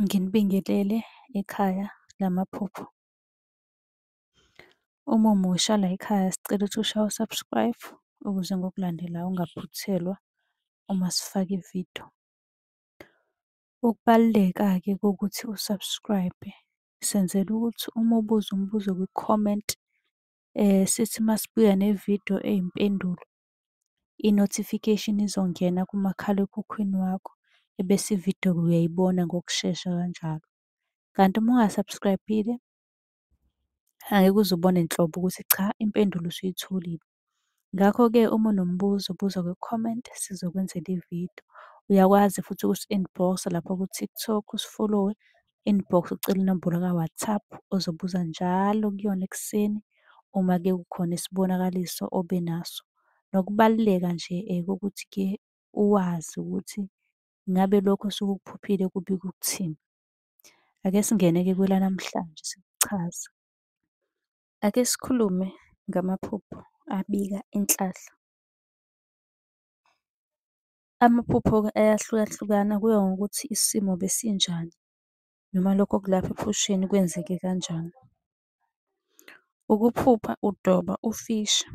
Nginibingelele ekhaya lamaphupho. Uma umusha la ekhaya sicela ukuthi ushaye u-subscribe ukuze ngokulandelayo ungaphuthelwa uma sifaka ividiyo. Ukubaluleka-ke kokuthi u-subscribe, senzela ukuthi uma ubuza umbuzo kwi-comment, sithi masibuya nevidiyo eyimpendulo, i-notification izongena kumakhalekhukhwini wakho, ebese ividiyo uyayibona ngokushesha kanjalo. Kanti uma unga-subscribe-ile, angeke uze ubone nhlobo ukuthi cha, impendulo usuyitholile. Ngakho-ke uma unombuzo buza kwi-comment sizokwenzela ividiyo. Uyakwazi futhi ukusi-inbox-a lapha ku-TikTok, usi-follow-we, inbox ucele inombolo ka-WhatsApp ozobuza njalo kuyona ekuseni uma-ke kukhona isibonakaliso obenaso. Nokubaluleka nje kokuthi-ke uwazi ukuthi ngabe lokho osuke ukuphuphile kubika ukuthini. Ake singene-ke kwelanamhlanje sikuchaza. Ake sikhulume ngamaphupho abika inhlahla. Amaphupho-ke ayahlukahlukana kuya ngokuthi isimo besinjani noma lokho okulapha ephusheni kwenzeke kanjani. Ukuphupha udoba ufisha,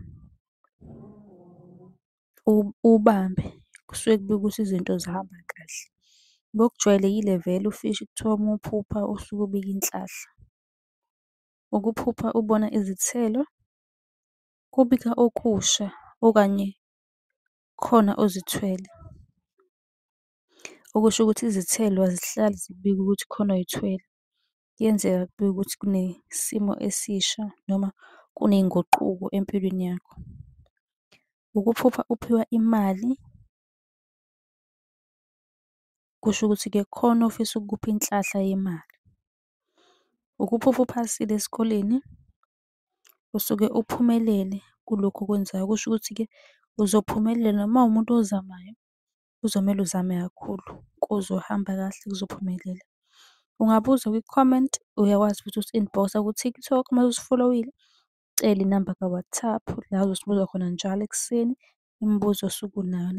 ubambe kusuke kubika ukuthi izinto zihamba kahle. Ngokujwayelekile vele ufisha kuthiwa uma uphupha usuke ubika inhlahla. Ukuphupha ubona izithelo, kubika okusha okanye khona ozithwele. Okusho ukuthi izithelo azihlali zibika ukuthi khona oyithwele. Kuyenzeka kubike ukuthi kunesimo esisha noma kuney'nguquko empilweni yakho. Ukuphupha uphiwa imali, kusho ukuthi-ke khona ofisa ukukupha inhlahla yemali. Ukuphupha uphasile esikoleni, usuke uphumelele kulokhu okwenzayo. Kusho ukuthi-ke uzophumelela noma uwumuntu ozamayo, kuzomele uzame kakhulu kuzohamba kahle kuzophumelela. Ungabuza kwi-comment, uyakwazi futhi usi-inbox-a ku-TikTok uma usi-follow-ile, ucele inamba ka-WhatsApp la ozosibuza khona njalo ekuseni imibuzo osuke unayo .